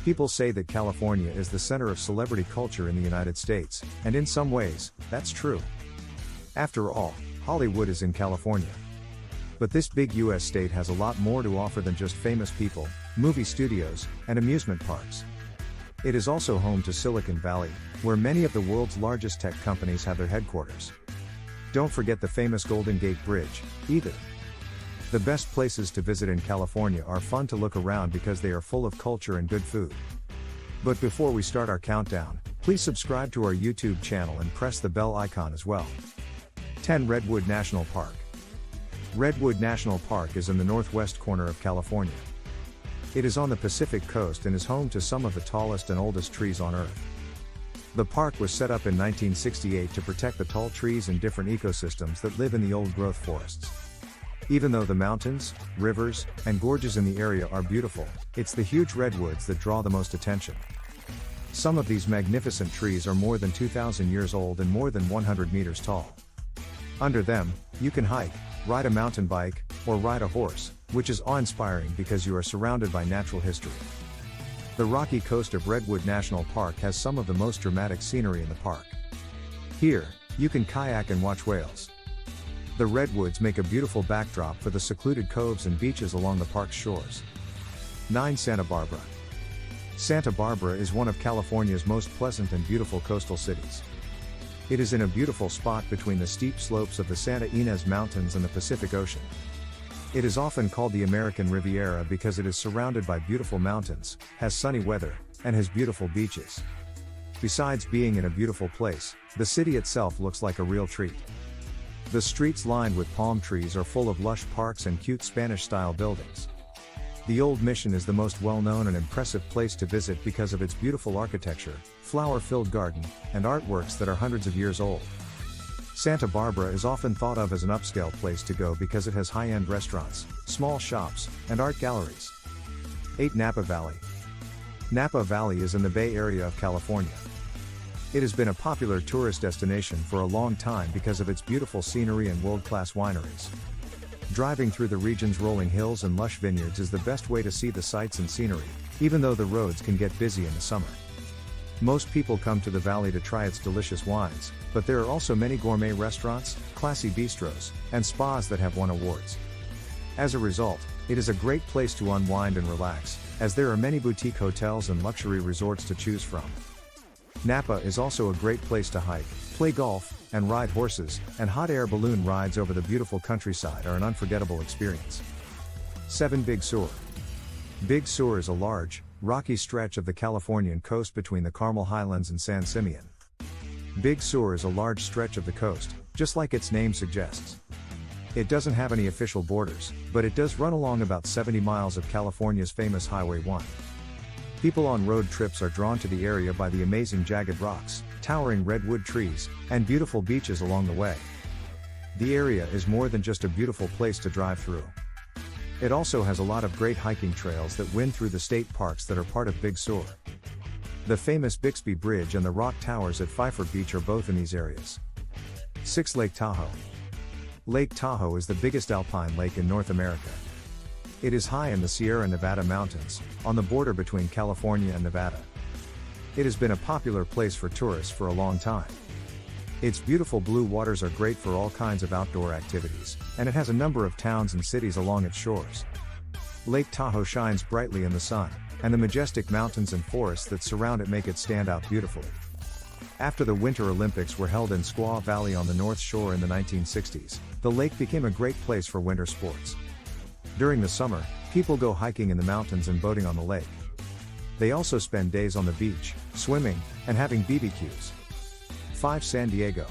People say that California is the center of celebrity culture in the United States, and in some ways, that's true. After all, Hollywood is in California. But this big US state has a lot more to offer than just famous people, movie studios, and amusement parks. It is also home to Silicon Valley, where many of the world's largest tech companies have their headquarters. Don't forget the famous Golden Gate Bridge, either. The best places to visit in California are fun to look around because they are full of culture and good food. But before we start our countdown, please subscribe to our YouTube channel and press the bell icon as well. 10. Redwood National Park. Redwood National Park is in the northwest corner of California. It is on the Pacific coast and is home to some of the tallest and oldest trees on Earth. The park was set up in 1968 to protect the tall trees and different ecosystems that live in the old-growth forests. Even though the mountains, rivers, and gorges in the area are beautiful, it's the huge redwoods that draw the most attention. Some of these magnificent trees are more than 2,000 years old and more than 100 meters tall. Under them, you can hike, ride a mountain bike, or ride a horse, which is awe-inspiring because you are surrounded by natural history. The rocky coast of Redwood National Park has some of the most dramatic scenery in the park. Here, you can kayak and watch whales. The redwoods make a beautiful backdrop for the secluded coves and beaches along the park's shores. 9. Santa Barbara. Santa Barbara is one of California's most pleasant and beautiful coastal cities. It is in a beautiful spot between the steep slopes of the Santa Ynez Mountains and the Pacific Ocean. It is often called the American Riviera because it is surrounded by beautiful mountains, has sunny weather, and has beautiful beaches. Besides being in a beautiful place, the city itself looks like a real treat. The streets lined with palm trees are full of lush parks and cute Spanish-style buildings. The Old Mission is the most well-known and impressive place to visit because of its beautiful architecture, flower-filled garden, and artworks that are hundreds of years old. Santa Barbara is often thought of as an upscale place to go because it has high-end restaurants, small shops, and art galleries. 8. Napa Valley. Napa Valley is in the Bay Area of California. It has been a popular tourist destination for a long time because of its beautiful scenery and world-class wineries. Driving through the region's rolling hills and lush vineyards is the best way to see the sights and scenery, even though the roads can get busy in the summer. Most people come to the valley to try its delicious wines, but there are also many gourmet restaurants, classy bistros, and spas that have won awards. As a result, it is a great place to unwind and relax, as there are many boutique hotels and luxury resorts to choose from. Napa is also a great place to hike, play golf, and ride horses, and hot air balloon rides over the beautiful countryside are an unforgettable experience. 7. Big Sur. Big Sur is a large, rocky stretch of the Californian coast between the Carmel Highlands and San Simeon. Big Sur is a large stretch of the coast, just like its name suggests. It doesn't have any official borders, but it does run along about 70 miles of California's famous Highway 1. People on road trips are drawn to the area by the amazing jagged rocks, towering redwood trees, and beautiful beaches along the way. The area is more than just a beautiful place to drive through. It also has a lot of great hiking trails that wind through the state parks that are part of Big Sur. The famous Bixby Bridge and the Rock Towers at Pfeiffer Beach are both in these areas. 6. Lake Tahoe. Lake Tahoe is the biggest alpine lake in North America. It is high in the Sierra Nevada mountains, on the border between California and Nevada. It has been a popular place for tourists for a long time. Its beautiful blue waters are great for all kinds of outdoor activities, and it has a number of towns and cities along its shores. Lake Tahoe shines brightly in the sun, and the majestic mountains and forests that surround it make it stand out beautifully. After the Winter Olympics were held in Squaw Valley on the North Shore in the 1960s, the lake became a great place for winter sports. During the summer, people go hiking in the mountains and boating on the lake. They also spend days on the beach, swimming, and having BBQs. 5. San Diego.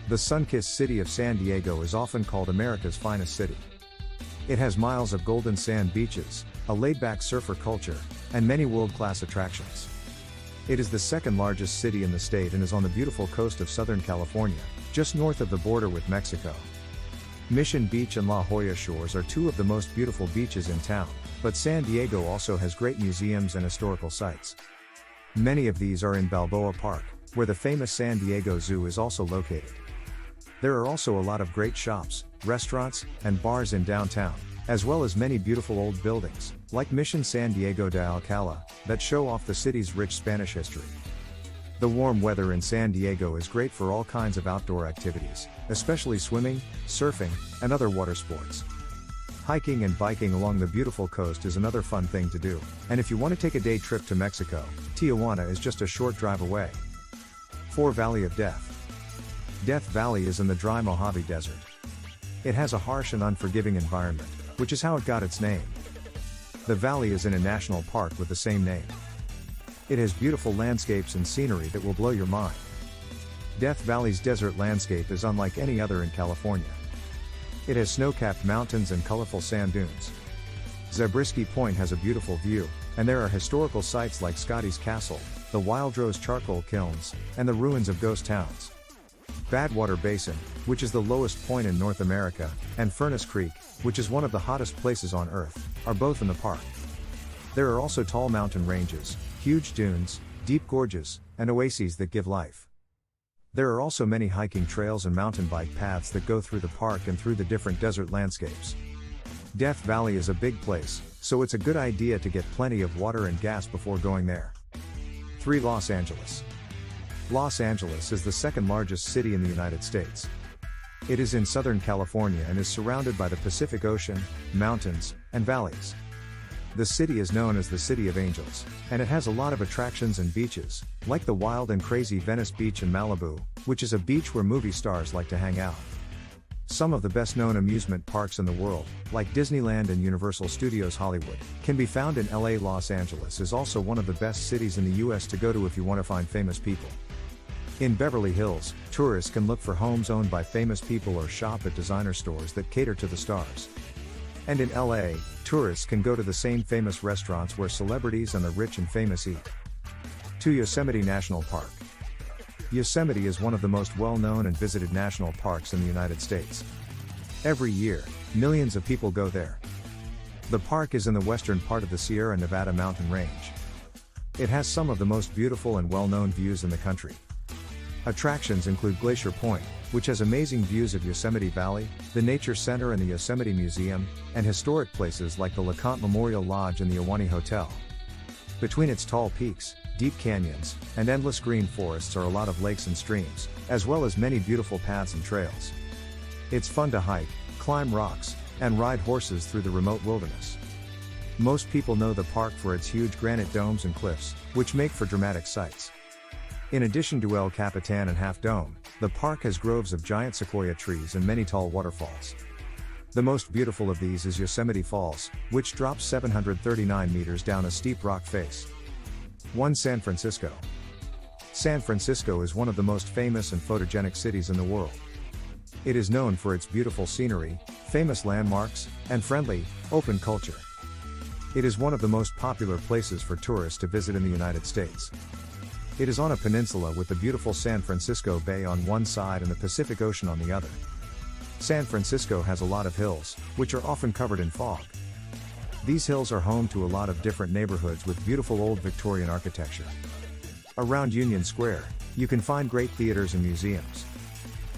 The sun-kissed city of San Diego is often called America's finest city. It has miles of golden sand beaches, a laid-back surfer culture, and many world-class attractions. It is the second largest city in the state and is on the beautiful coast of Southern California, just north of the border with Mexico. Mission Beach and La Jolla Shores are two of the most beautiful beaches in town, but San Diego also has great museums and historical sites. Many of these are in Balboa Park, where the famous San Diego Zoo is also located. There are also a lot of great shops, restaurants, and bars in downtown, as well as many beautiful old buildings, like Mission San Diego de Alcala, that show off the city's rich Spanish history. The warm weather in San Diego is great for all kinds of outdoor activities, especially swimming, surfing, and other water sports. Hiking and biking along the beautiful coast is another fun thing to do, and if you want to take a day trip to Mexico, Tijuana is just a short drive away. 4. Valley of Death. Death Valley is in the dry Mojave Desert. It has a harsh and unforgiving environment, which is how it got its name. The valley is in a national park with the same name. It has beautiful landscapes and scenery that will blow your mind. Death Valley's desert landscape is unlike any other in California. It has snow-capped mountains and colorful sand dunes. Zabriskie Point has a beautiful view, and there are historical sites like Scotty's Castle, the Wild Rose charcoal kilns, and the ruins of ghost towns. Badwater Basin, which is the lowest point in North America, and Furnace Creek, which is one of the hottest places on Earth, are both in the park. There are also tall mountain ranges, huge dunes, deep gorges, and oases that give life. There are also many hiking trails and mountain bike paths that go through the park and through the different desert landscapes. Death Valley is a big place, so it's a good idea to get plenty of water and gas before going there. 3. Los Angeles. Los Angeles is the second largest city in the United States. It is in Southern California and is surrounded by the Pacific Ocean, mountains, and valleys. The city is known as the City of Angels, and it has a lot of attractions and beaches, like the wild and crazy Venice Beach in Malibu, which is a beach where movie stars like to hang out. Some of the best-known amusement parks in the world, like Disneyland and Universal Studios Hollywood, can be found in LA. Los Angeles is also one of the best cities in the US to go to if you want to find famous people. In Beverly Hills, tourists can look for homes owned by famous people or shop at designer stores that cater to the stars. And in LA, tourists can go to the same famous restaurants where celebrities and the rich and famous eat. 2. Yosemite National Park. Yosemite is one of the most well-known and visited national parks in the United States. Every year, millions of people go there. The park is in the western part of the Sierra Nevada mountain range. It has some of the most beautiful and well-known views in the country. Attractions include Glacier Point, which has amazing views of Yosemite Valley, the Nature Center and the Yosemite Museum, and historic places like the LeConte Memorial Lodge and the Ahwahnee Hotel. Between its tall peaks, deep canyons, and endless green forests are a lot of lakes and streams, as well as many beautiful paths and trails. It's fun to hike, climb rocks, and ride horses through the remote wilderness. Most people know the park for its huge granite domes and cliffs, which make for dramatic sights. In addition to El Capitan and Half Dome, the park has groves of giant sequoia trees and many tall waterfalls. The most beautiful of these is Yosemite Falls, which drops 739 meters down a steep rock face. 1. San Francisco. San Francisco is one of the most famous and photogenic cities in the world. It is known for its beautiful scenery, famous landmarks, and friendly, open culture. It is one of the most popular places for tourists to visit in the United States. It is on a peninsula with the beautiful San Francisco Bay on one side and the Pacific Ocean on the other. San Francisco has a lot of hills, which are often covered in fog. These hills are home to a lot of different neighborhoods with beautiful old Victorian architecture. Around Union Square, you can find great theaters and museums.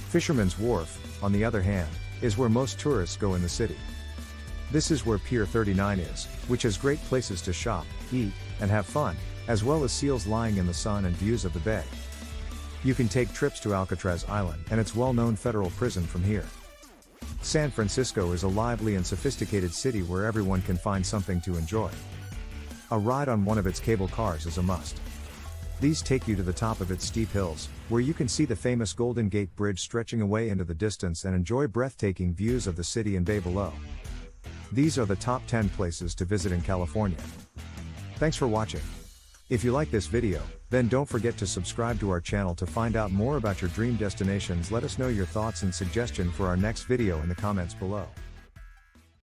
Fisherman's Wharf, on the other hand, is where most tourists go in the city. This is where Pier 39 is, which has great places to shop, eat, and have fun, as well as seals lying in the sun and views of the bay. You can take trips to Alcatraz Island and its well-known federal prison from here. San Francisco is a lively and sophisticated city where everyone can find something to enjoy. A ride on one of its cable cars is a must. These take you to the top of its steep hills, where you can see the famous Golden Gate Bridge stretching away into the distance and enjoy breathtaking views of the city and bay below. These are the top 10 places to visit in California. Thanks for watching. If you like this video, then don't forget to subscribe to our channel to find out more about your dream destinations. Let us know your thoughts and suggestion for our next video in the comments below.